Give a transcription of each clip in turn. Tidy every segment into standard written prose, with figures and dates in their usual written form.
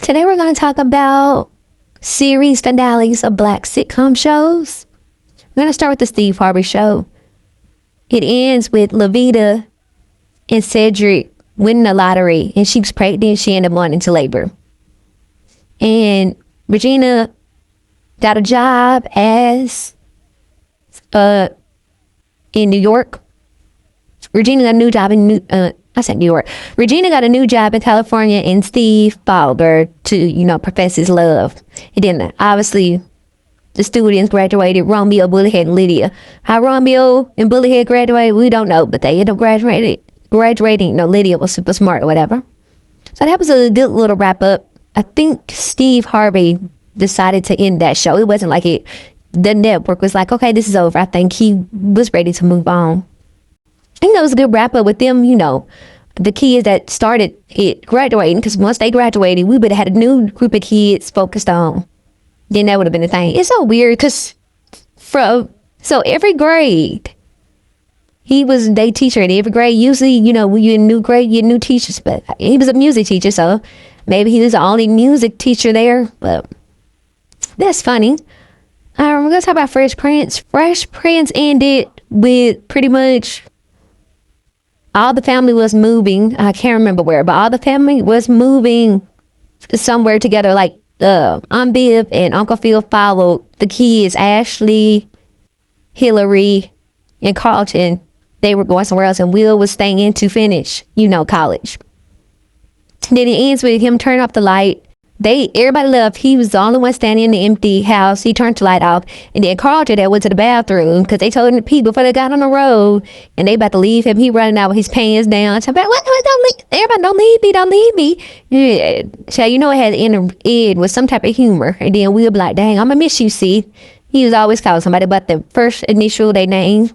Today we're going to talk about series finales of black sitcom shows. We're going to start with the Steve Harvey Show. It ends with Levita and Cedric winning the lottery, and she was pregnant. She ended up going into labor. And Regina got a job as in New York. Regina got a new job in New York. Regina got a new job in California, and Steve followed her to, profess his love. And then obviously the students graduated, Romeo, Bullethead, and Lydia. How Romeo and Bullethead graduated, we don't know, but they ended up graduating. Lydia was super smart or whatever. So that was a good little wrap up. I think Steve Harvey decided to end that show. It wasn't like the network was like, okay, this is over. I think he was ready to move on. I think that was a good wrap up with them, the kids that started it graduating, because once they graduated, we would have had a new group of kids focused on. Then that would have been the thing. It's so weird because so every grade, he was their teacher in every grade. Usually, when you're in new grade, you're new teachers, but he was a music teacher, so maybe he was the only music teacher there, but that's funny. We're going to talk about Fresh Prince. Fresh Prince ended with pretty much all the family was moving. I can't remember where, but all the family was moving somewhere together. Like Aunt Biv and Uncle Phil followed the kids, Ashley, Hillary, and Carlton. They were going somewhere else, and Will was staying in to finish, college. Then it ends with him turning off the light. Everybody left. He was the only one standing in the empty house. He turned the light off. And then Carlton that went to the bathroom because they told him to pee before they got on the road. And they about to leave him. He running out with his pants down. So, what? Don't leave. Everybody, don't leave me. Yeah. So, it had to end with some type of humor. And then we'll be like, dang, I'm going to miss you, see. He was always calling somebody but the first initial they name.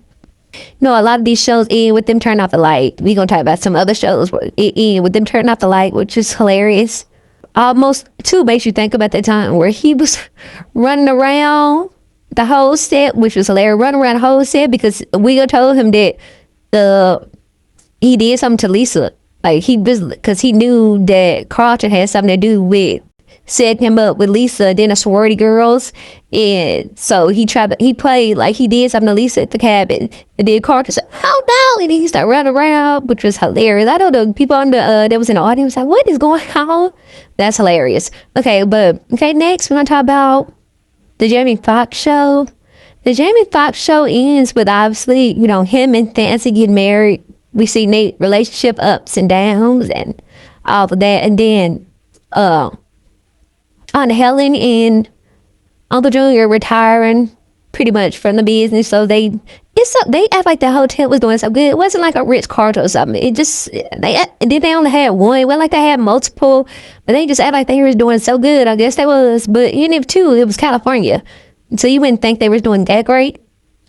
A lot of these shows end with them turning off the light. We're going to talk about some other shows where it end with them turning off the light, which is hilarious. Almost too makes you think about that time where he was running around the whole set, which was hilarious, running around the whole set because Will told him that he did something to Lisa. Like because he knew that Carlton had something to do with setting him up with Lisa, then the sorority girls. And so he played like he did something to Lisa at the cabin. And then Carlton said, oh no, and he started running around, which was hilarious. I know the people that was in the audience like, what is going on? That's hilarious. Okay, next we're gonna talk about the Jamie Foxx show. The Jamie Foxx show ends with obviously, him and Fancy getting married. We see Nate's relationship ups and downs and all of that. And then Aunt Helen and Uncle Junior retiring pretty much from the business. So they act like the hotel was doing so good. It wasn't like a Ritz-Carlton or something. It just, they only had one. It wasn't like they had multiple, but they just act like they were doing so good. I guess they was, but even if too, it was California. So you wouldn't think they were doing that great.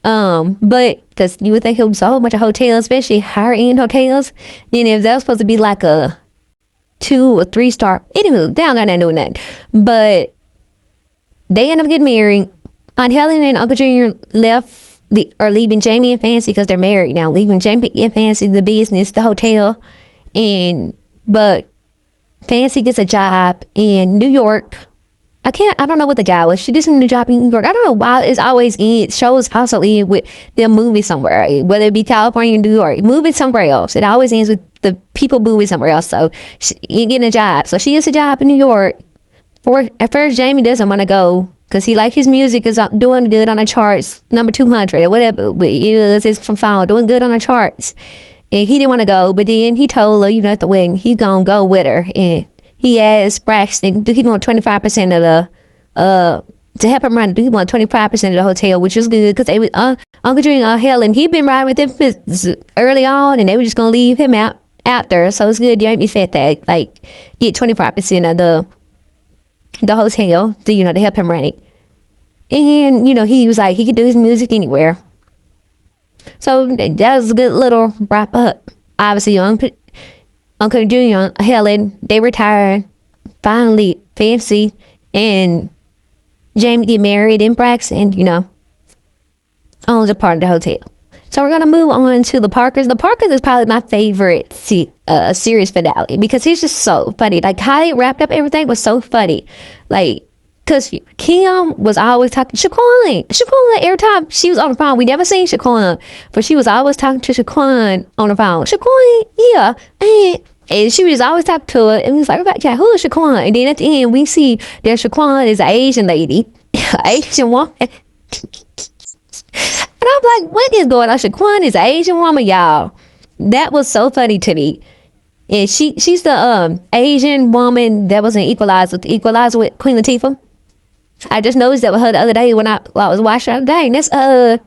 But because you would think it was a whole bunch of hotels, especially higher end hotels. Then if that was supposed to be like a 2 or 3 star, anyway, down there not doing that. But they end up getting married. Aunt Helen and Uncle Junior are leaving Jamie and Fancy because they're married now. Leaving Jamie and Fancy the business, the hotel, but Fancy gets a job in New York. I don't know what the job was. She did a new job in New York. I don't know why it's always shows also end with them moving somewhere, whether it be California or New York, moving somewhere else. It always ends with the people moving somewhere else. So she getting a job. So she gets a job in New York. At first, Jamie doesn't want to go because he his music is doing good on the charts, number 200 or whatever. But it's from Fall, doing good on the charts. And he didn't want to go, but then he told her, at the wedding, he's going to go with her. And he asked Braxton, he want 25% of the, to help him run, he want 25% of the hotel, which is good because they was, Uncle Junior and Helen, he'd been riding with them early on and they were just going to leave him out there. So it's good. Jamie said that, get 25% of the hotel, to help him run it. And, he was like, he could do his music anywhere. So that was a good little wrap up. Obviously, Uncle Junior and Helen, they retired. Finally, Fancy and Jamie get married in Braxton, owns a part of the hotel. So we're gonna move on to the Parkers. The Parkers is probably my favorite series finale because he's just so funny. Like how they wrapped up everything was so funny. Like, cause Kim was always talking Shaquan every time she was on the phone. We never seen Shaquan, but she was always talking to Shaquan on the phone. Shaquan, yeah, and she was always talking to her. And we was like, yeah, who is Shaquan? And then at the end, we see that Shaquan is an Asian lady, Asian woman. And I'm like, what is going on? Shaquan is an Asian woman, y'all. That was so funny to me. And she's the Asian woman that was in Equalizer with Queen Latifah. I just noticed that with her the other day while I was watching her. Dang, that's the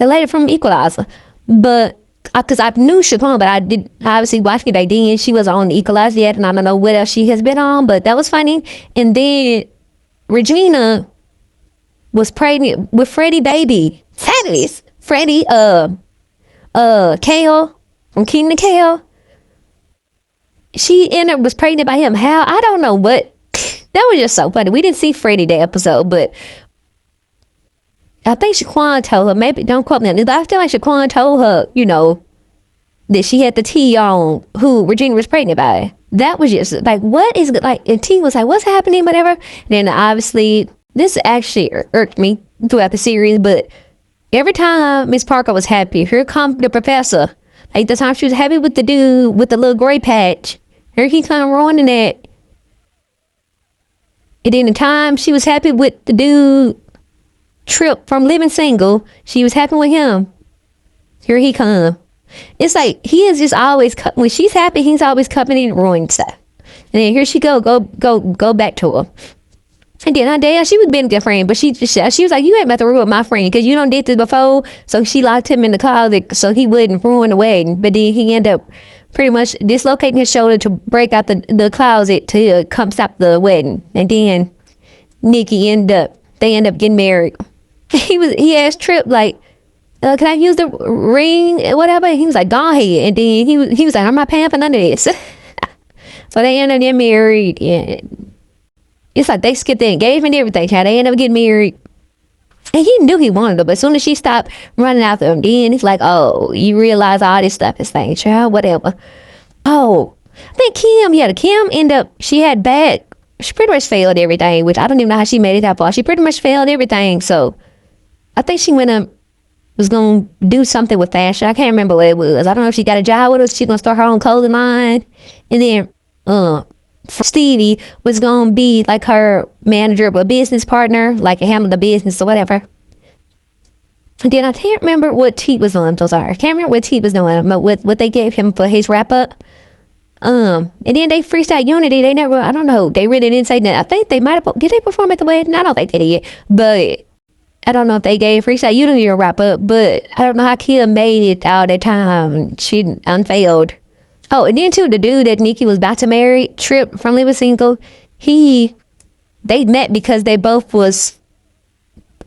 lady from Equalizer. But because I knew Shaquan, but I obviously watched it back then. She was on Equalizer yet, and I don't know what else she has been on, but that was funny. And then Regina was pregnant with Freddie baby. Fabulous. Freddie, Kale from Kingdom Kale. She was pregnant by him. How? I don't know what. That was just so funny. We didn't see Freddie that episode, but I think Shaquan told her, maybe don't quote me on this, but I feel like Shaquan told her, that she had the tea on who Regina was pregnant by. That was just like, what is like, and T was like, what's happening, whatever. And then obviously, this actually irked me throughout the series, but every time Miss Parker was happy, here come the professor. Like the time she was happy with the dude with the little gray patch, here he come ruining it. And then the time she was happy with the dude Trip from Living Single, she was happy with him. Here he come. It's like he is just always when she's happy, he's always coming in and ruining stuff. And then here she go back to her. And then Dale, she was being a good friend, but she was like, you ain't about to ruin my friend because you done did this before. So she locked him in the closet so he wouldn't ruin the wedding. But then he ended up pretty much dislocating his shoulder to break out the closet to come stop the wedding. And then they end up getting married. He asked Trip like, can I use the ring, whatever? He was like, go ahead. And then he was like, I'm not paying for none of this. So they ended up getting married. And it's like they skipped the engagement and everything. Child. They ended up getting married. And he knew he wanted her, but as soon as she stopped running after him, then it's like, oh, you realize all this stuff is thing, child, whatever. Oh, I think Kim ended up, she pretty much failed everything, which I don't even know how she made it that far. She pretty much failed everything. So I think she was going to do something with fashion. I can't remember what it was. I don't know if she got a job with us. She's going to start her own clothing line. And then Stevie was going to be like her manager or business partner, like handle the business or whatever. And then I can't remember what Teet was on. I'm so sorry. I can't remember what Teet was doing, but what they gave him for his wrap-up. And then they freestyle Unity. They never, I don't know. They really didn't say that. I think they might have, did they perform at the wedding? I don't think they did. But I don't know if they gave freestyle Unity a wrap-up, but I don't know how Kim made it all that time. She unfailed. Oh, and then too, the dude that Nikki was about to marry, Trip from Living Single, they met because they both was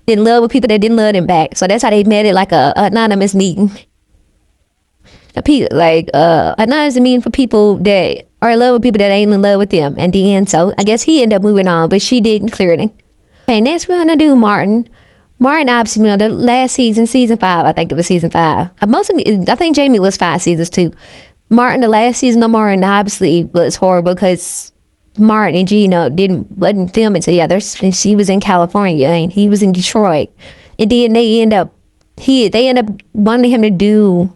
in love with people that didn't love them back. So that's how they met it, like a anonymous meeting. Anonymous meeting for people that are in love with people that ain't in love with them. And then, so I guess he ended up moving on, but she didn't clear it. Okay, next we're gonna do Martin. Martin, obviously, the last season 5, I think it was season 5. I think Jamie was 5 seasons too. Martin, the last season of Martin, obviously was horrible because Martin and Gina wasn't filming together. And she was in California and he was in Detroit. And then they end up wanting him to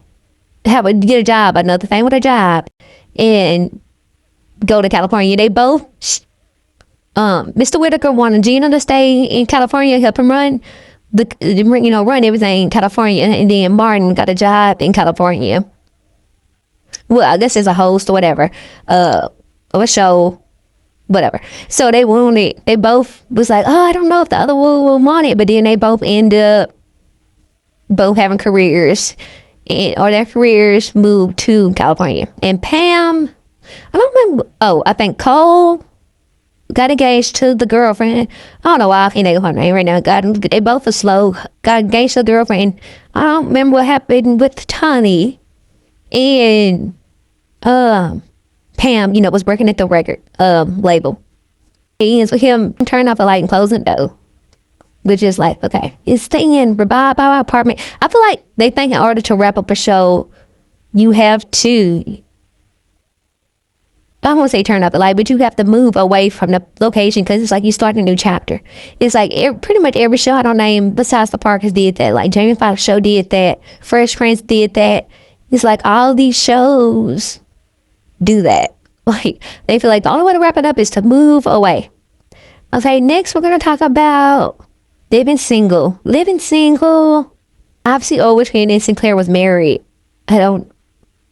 get a job, another thing with a job, and go to California. They both, Mr. Whitaker wanted Gina to stay in California, help him run everything in California. And then Martin got a job in California. Well, I guess as a host or whatever, of a show, whatever. So they both was like, oh, I don't know if the other one will want it, but then they both end up both having careers, or their careers moved to California. And Pam, I don't remember, I think Cole got engaged to the girlfriend. I don't know why I can't think of her name right now. They both are slow. Got engaged to the girlfriend. I don't remember what happened with Tony. And Pam, was working at the record label. It ends with him turning off the light and closing the door. which is like, okay, it's staying by our apartment. I feel like they think in order to wrap up a show, you have to, I don't want to say turn up the light, but you have to move away from the location because it's like you start a new chapter. It's like pretty much every show I don't name besides the Parkers did that. Like Jamie Foxx show did that. Fresh Prince did that. It's like all these shows do that. Like they feel like the only way to wrap it up is to move away. Okay, next we're gonna talk about living single. Living single. Obviously, Oldwich and Sinclair was married. I don't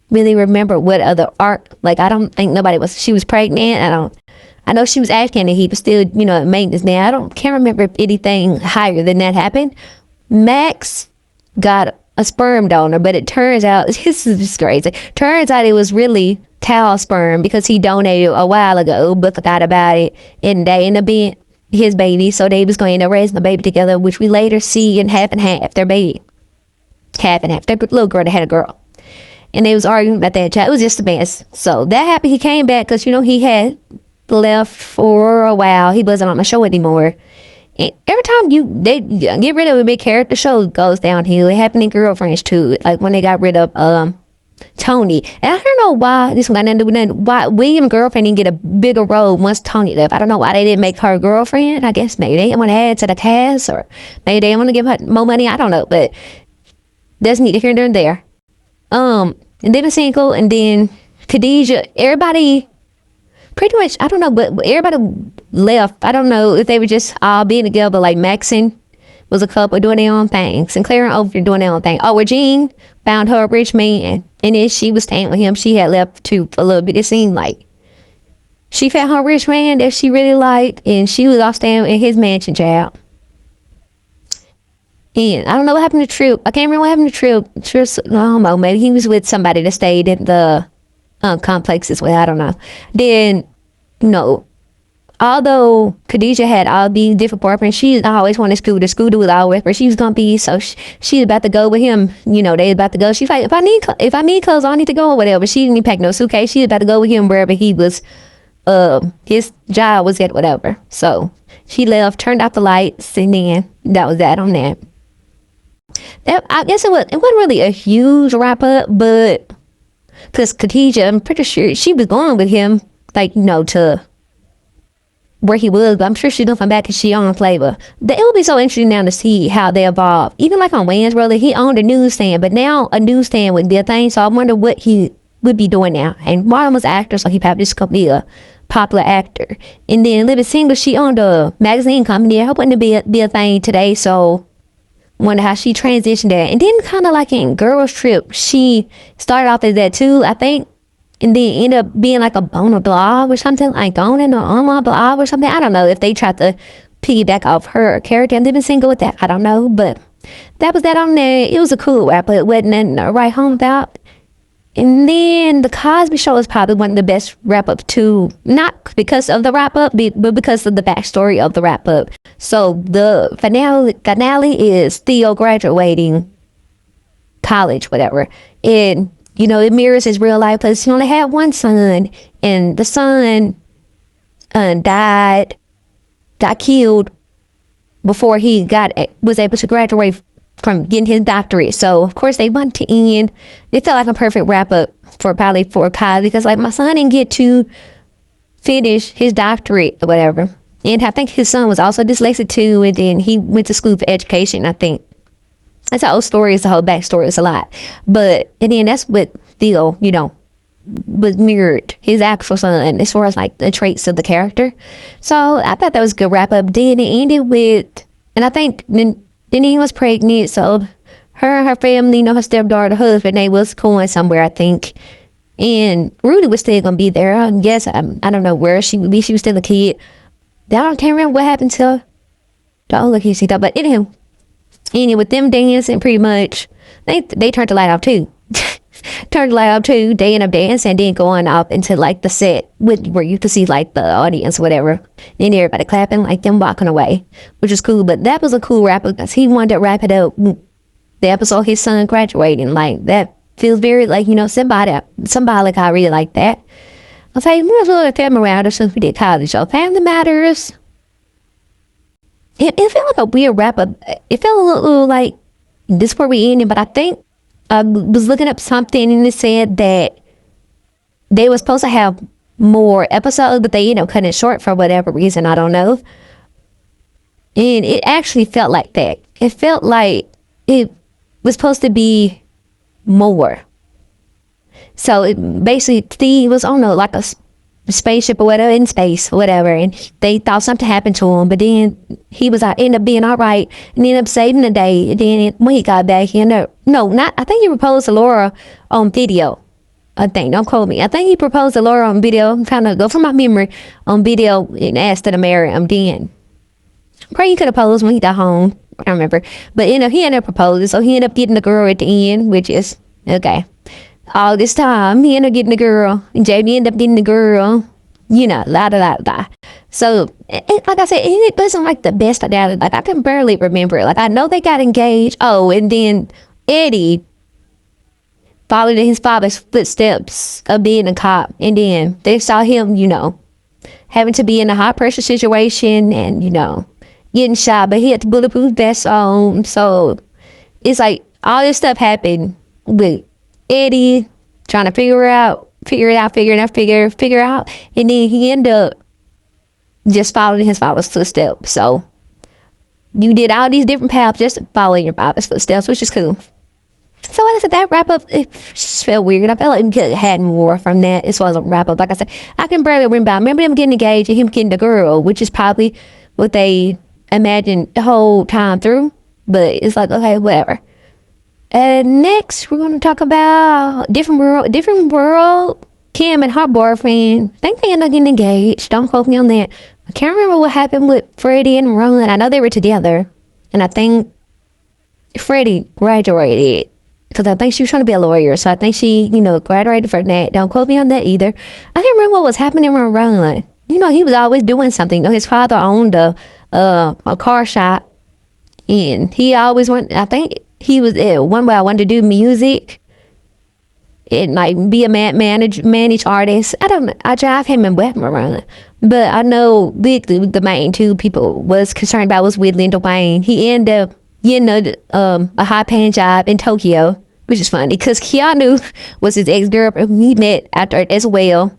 really remember what other arc. Like I don't think nobody was. She was pregnant. I know she was asking, and he was still, at maintenance. Now can't remember if anything higher than that happened. Max got a sperm donor, but it turns out this is just crazy. Turns out it was really Tal's sperm because he donated a while ago, but forgot about it, and they ended up being his baby. So they was going to end up raising the baby together, which we later see in half and half. Their baby, half and half. Their little girl, they had a girl, and they was arguing about that child. It was just a mess. So that happened. He came back because he had left for a while. He wasn't on the show anymore. And every time they get rid of a big character, the show goes downhill. It happened in Girlfriends too. Like when they got rid of Tony. And I don't know why this one got nothing to do with nothing. Why William's girlfriend didn't get a bigger role once Tony left. I don't know why they didn't make her girlfriend. I guess maybe they didn't want to add to the cast, or maybe they didn't want to give her more money. I don't know, but that's neither here nor there. And then a single, and then Khadijah. Everybody pretty much, I don't know, but everybody left. I don't know if they were just all being together, like Maxine was a couple doing their own thing. Sinclair and Oprah doing their own thing. Oh, Regine found her a rich man, and then she was staying with him. She had left too for a little bit. It seemed like she found her rich man that she really liked, and she was off staying in his mansion, child. And I don't know what happened to Tripp. I can't remember what happened to Tripp. I don't know. Maybe he was with somebody that stayed in the complex as well. I don't know. Then, although Khadijah had all these different boyfriends, she always wanted Scooter. Scooter was always where she was gonna be. So she's about to go with him. They about to go. She's like, if I need clothes, I need to go or whatever. She didn't pack no suitcase. She's about to go with him wherever he was. His job was at whatever. So she left, turned off the lights, and then that was that on that. I guess it wasn't really a huge wrap up, but because Khadijah, I'm pretty sure she was going with him, to where he was, but I'm sure she's gonna come back because she owned Flavor. It will be so interesting now to see how they evolve. Even like on Wayne's World, he owned a newsstand, but now a newsstand would be a thing. So I wonder what he would be doing now. And Marlon was an actor, so he probably just could be a popular actor. And then Living Single, she owned a magazine company. I hope it wouldn't be a thing today. So wonder how she transitioned that. And then kind of like in Girls Trip, she started off as that too, I think, and then ended up being like on a blog or something, like on an online blog or something. I don't know if they tried to piggyback off her character and Living Single with that. I don't know, but that was that on there. It was a cool rap, but it wasn't nothing to write home about. And then the Cosby Show is probably one of the best wrap-up too, not because of the wrap-up, but because of the backstory of the wrap-up. So the finale is Theo graduating college, whatever. And, it mirrors his real life place. He only had one son, and the son got killed before he was able to graduate from getting his doctorate. So of course they wanted to end. It felt like a perfect wrap up for Kyle, because like my son didn't get to finish his doctorate or whatever. And I think his son was also dyslexic too, and then he went to school for education, I think. That's the whole story, is the whole backstory, is a lot. And then that's what Theo, was mirrored his actual son as far as like the traits of the character. So I thought that was a good wrap up. Then it ended with, and I think Denise was pregnant, so her and her family, her stepdaughter, husband, they was going somewhere, I think. And Rudy was still gonna be there. I guess I don't know where she would be. She was still a kid. I can't remember what happened to her. Don't look here, but anywho, with them dancing, pretty much, they turned the light off too. Turned the light off too. They ended up dancing and then going off into like the set where you could see like the audience or whatever. And everybody clapping, like them walking away, which is cool. But that was a cool wrap up because he wanted to wrap it up. The episode, his son graduating, like that feels very like, symbolic. I really like that. I'll say, we're a little family matters since we did college show. Family Matters. it felt like a weird wrap up. It felt a little like this where we ended, but I think I was looking up something and it said that they were supposed to have more episodes, but they cutting it short for whatever reason. I don't know. And it actually felt like that. It felt like it was supposed to be more. So it basically, Steve was on like a spaceship or whatever, in space or whatever, and they thought something happened to him, but then he was ended up being all right and ended up saving the day. And then when he got back, he ended up, I think he proposed to Laura on video. Don't quote me. I think he proposed to Laura on video. I'm trying to go from my memory on video and asked her to marry him. Then probably he could have proposed when he got home. I don't remember, but he ended up proposing, so he ended up getting the girl at the end, which is okay. All this time, he ended up getting the girl, and Jamie ended up getting the girl, la. So, like I said, it wasn't like the best I doubted. Like, I can barely remember it. Like, I know they got engaged. Oh, and then Eddie followed in his father's footsteps of being a cop, and then they saw him, having to be in a high pressure situation and, getting shot, but he had the bulletproof vest on. So, it's like all this stuff happened with Eddie trying to figure it out, and then he ended up just following his father's footsteps. So you did all these different paths just following your father's footsteps, which is cool. So like I said, that wrap up, it just felt weird. I felt like we could have had more from that as far as a wrap up. Like I said, I can barely remember. I remember them getting engaged and him getting the girl, which is probably what they imagined the whole time through. But it's like, okay, whatever. And next, we're going to talk about different world. Kim and her boyfriend, I think they ended up getting engaged. Don't quote me on that. I can't remember what happened with Freddie and Roland. I know they were together. And I think Freddie graduated because I think she was trying to be a lawyer. So I think she, graduated from that. Don't quote me on that either. I can't remember what was happening with Roland. He was always doing something. His father owned a car shop. And he always I think he was one way I wanted to do music and like be a manage artist. I can't remember what happened around, but I know the main two people was concerned about was Whitley and Dwayne. He ended up getting a high paying job in Tokyo, which is funny because Keanu was his ex-girlfriend he met after as well,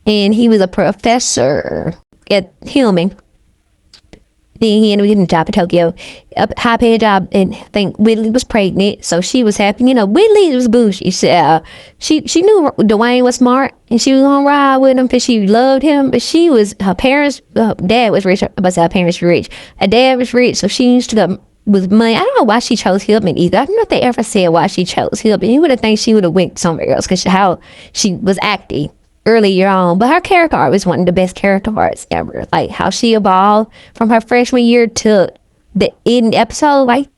and he was a professor at Hillman. Then he ended up getting a job in Tokyo, a high-paid job, and I think Whitley was pregnant, so she was happy. Whitley was bougie. So, she knew Dwayne was smart, and she was gonna ride with him because she loved him. But her parents, dad was rich. Her parents were rich. Her dad was rich, so she used to go with money. I don't know why she chose Hillman either. I don't know if they ever said why she chose Hillman. You would have think she would have went somewhere else because how she was acting earlier on, but her character art was one of the best character arts ever. Like how she evolved from her freshman year to the end episode, like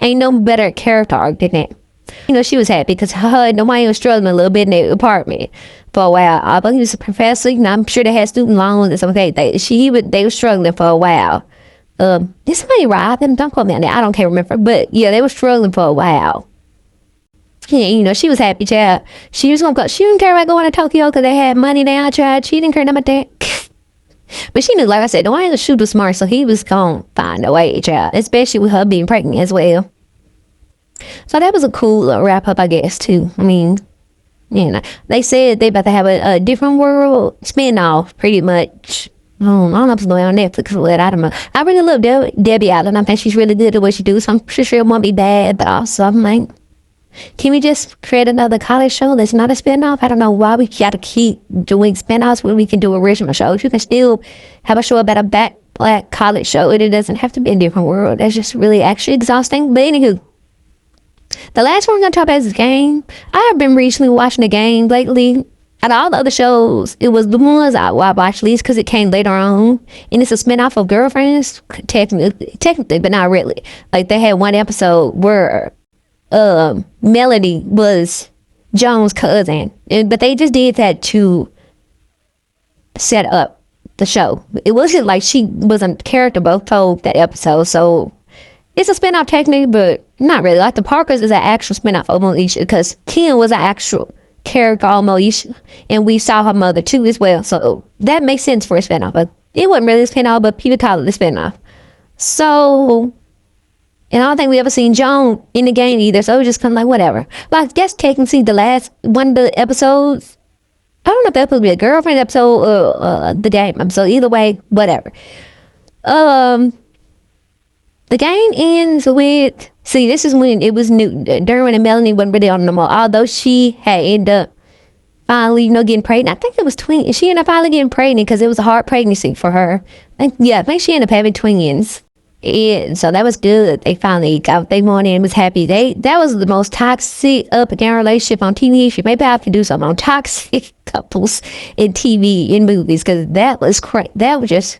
ain't no better character arc than that. She was happy because her and Dwayne was struggling a little bit in their apartment for a while. I believe he was a professor. I'm sure they had student loans and stuff like that. They were struggling for a while. Did somebody rob them? Don't quote me on that. I can't remember, but yeah, they were struggling for a while. Yeah, she was happy, child. She was gonna go. She didn't care about going to Tokyo because they had money now, child. She didn't care about that. But she knew, like I said, Dwayne the shoot was smart, so he was gonna find a way, child. Especially with her being pregnant as well. So that was a cool little wrap up, I guess, too. I mean, they said they about to have a different world spinoff, pretty much. I don't know if it's going on Netflix or what. I don't know. I really love Debbie Allen. I think she's really good at what she does. So I'm sure it won't be bad, but also I'm like, can we just create another college show that's not a spinoff? I don't know why we gotta keep doing spinoffs when we can do original shows. You can still have a show about a black college show, and it doesn't have to be a different world. That's just really actually exhausting. But anywho, the last one we're gonna talk about is the game. I have been recently watching the game lately. Out of all the other shows, it was the ones I watched least because it came later on, and it's a spinoff of Girlfriends, technically, but not really. Like they had one episode where Melody was Joan's cousin, but they just did that to set up the show. It wasn't like she was a character both told that episode, so it's a spinoff technically, but not really. Like the Parkers is an actual spinoff of Moesha because Kim was an actual character on Moesha, and we saw her mother too as well, so that makes sense for a spinoff. But It wasn't really a spinoff, but people call it a spinoff. So, and I don't think we ever seen Joan in the game either. So it was just kind of like, whatever. But I guess technically the last one of the episodes, I don't know if that was supposed to be a girlfriend episode or the game episode. Either way, whatever. The game ends with, see, this is when it was new. Derwin and Melanie wasn't really on no more. Although she had ended up finally, getting pregnant. I think it was twins. She ended up finally getting pregnant because it was a hard pregnancy for her. I think she ended up having twins. And so that was good. They finally got what they wanted and was happy. That was the most toxic up and down relationship on TV. She maybe have to do something on toxic couples in TV, in movies, because that was crazy. That was just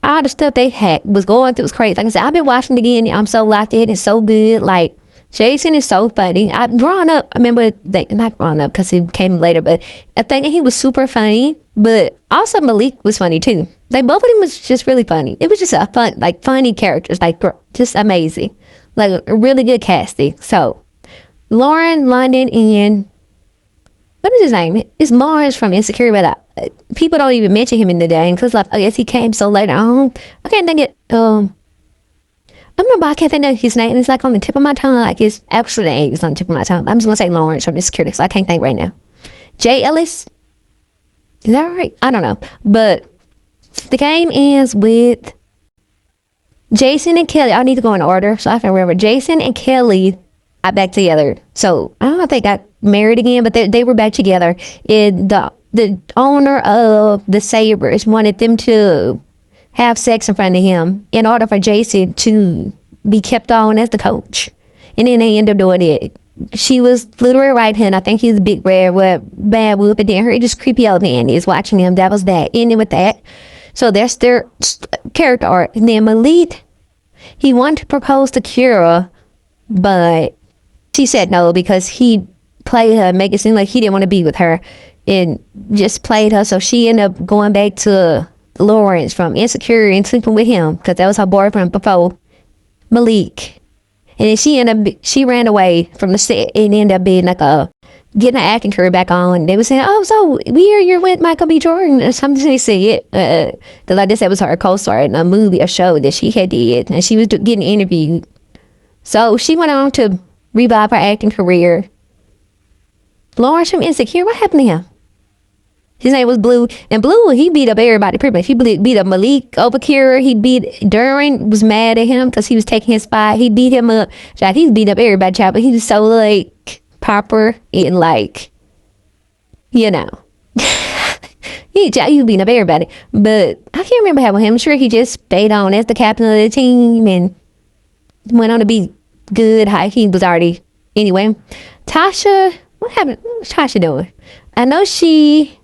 all the stuff they had was going through was crazy. Like I said, I've been watching it again. I'm so locked in. It's so good. Like, Jason is so funny. Growing up, I remember, not growing up because he came later, but I think he was super funny. But also Malik was funny too. Like, both of them was just really funny. It was just a funny characters, like just amazing. Like a really good casting. So, Lauren, London, and what is his name? It's Mars from Insecure, but people don't even mention him in the game because, like, I guess he came so later on. I can't think it. I remember I can't think of his name. It's like on the tip of my tongue. Like his actual name is on the tip of my tongue. I'm just gonna say Lawrence from Insecure because I can't think right now. Jay Ellis. Is that right? I don't know. But the game ends with Jason and Kelly. I need to go in order so I can remember. Jason and Kelly got back together. So I don't know if they got married again, but they were back together. And the owner of the Sabres wanted them to have sex in front of him in order for Jason to be kept on as the coach. And then they end up doing it. She was literally right hand. I think he's a big red with bad whoop, and then her just creepy old man is watching him. That was that. Ending with that. So that's their character arc. And then Malik, he wanted to propose to Kira, but she said no because he played her, make it seem like he didn't want to be with her, and just played her. So she ended up going back to Lawrence from Insecure and sleeping with him because that was her boyfriend before Malik. And then she ran away from the set and ended up being like getting an acting career back on. They were saying, oh, so you're with Michael B. Jordan or something. They said that like this, that was her co-star in a movie or show that she had did, and she was getting interviewed. So she went on to revive her acting career. Lawrence from Insecure, what happened to him? His name was Blue, and Blue, he beat up everybody pretty much. He beat up Malik over Kira. He beat Duran, was mad at him because he was taking his spot. He beat him up. Child, he beat up everybody, child, but he was so like proper and like, he beat up everybody. But I can't remember how him. I'm sure he just stayed on as the captain of the team and went on to be good. He was already anyway. Tasha, what happened? What was Tasha doing? I know she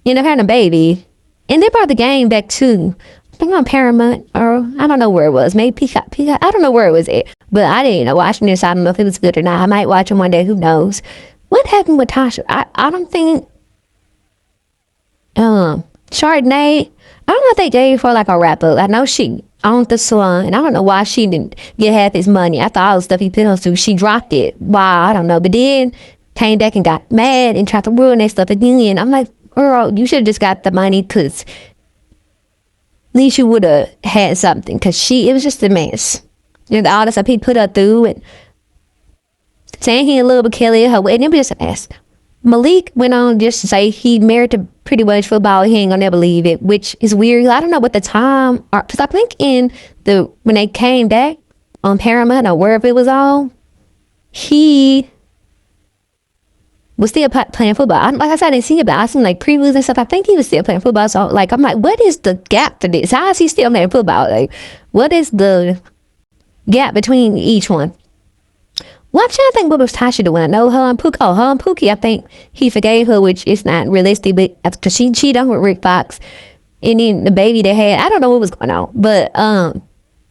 ended up having a baby, and they brought the game back too. I think on Paramount, or I don't know where it was. Maybe Peacock. I don't know where it was at, but I didn't know watching this. I don't know if it was good or not. I might watch it one day. Who knows? What happened with Tasha? I don't think. Chardonnay. I don't know if they dated for like a Wrapup. I know she owned the salon, and I don't know why she didn't get half his money after all the stuff he put her through. She dropped it. Wow, I don't know. But then came back and got mad and tried to ruin that stuff again. I'm like, girl, you should have just got the money because at least you would have had something, because it was just a mess. All the stuff he put her through, and saying he in love with Kelly at her wedding, it was just a mess. Malik went on just to say he married to pretty much football. He ain't gonna never leave it, which is weird. I don't know what the time, because I think when they came back on Paramount or wherever it was on, he was still playing football. Like I said, I didn't see it, but I seen like previews and stuff. I think he was still playing football. So like, I'm like, what is the gap to this? How is he still playing football? Like, what is the gap between each one? Well, I'm trying to think what was Tasha doing. I know her and Pookie, I think he forgave her, which is not realistic, but because she cheated with Rick Fox, and then the baby they had, I don't know what was going on, but I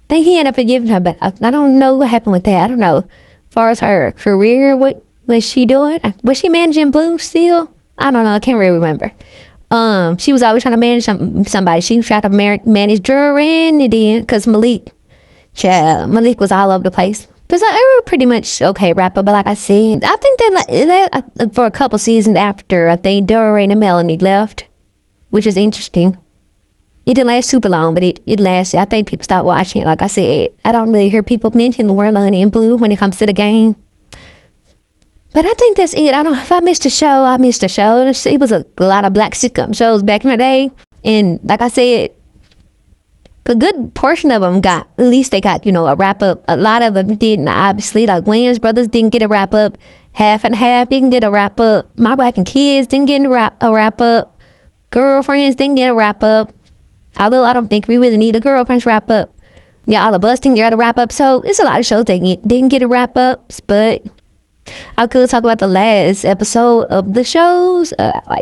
think he ended up forgiving her, but I don't know what happened with that. I don't know. As far as her career, what was she doing? Was she managing Blue still? I don't know. I can't really remember. She was always trying to manage somebody. She tried to manage Duran, and then because Malik was all over the place. But they were pretty much okay Wrapup. But like I said, I think that for a couple seasons after, I think Duran and Melanie left, which is interesting. It didn't last super long, but it lasted. I think people stopped watching it. Like I said, I don't really hear people mention Lauren and Blue when it comes to the game. But I think that's it. I don't. If I missed a show, I missed a show. It was a lot of black sitcom shows back in the day, and like I said, a good portion of them got, at least they got, a wrap up. A lot of them didn't. Obviously, like Williams Brothers didn't get a wrap up. Half and Half didn't get a wrap up. My Black and Kids didn't get a wrap up. Girlfriends didn't get a wrap up. Although I don't think we really need a Girlfriends wrap up. Yeah, all of us didn't get a wrap up. So it's a lot of shows that didn't get a wrap ups, but I could talk about the last episode of the shows.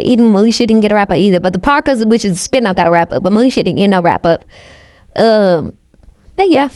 Even Militia didn't get a wrap up either. But the Parkers, which is a spin-off, got a wrap up. But Militia didn't get no wrap up. But yeah.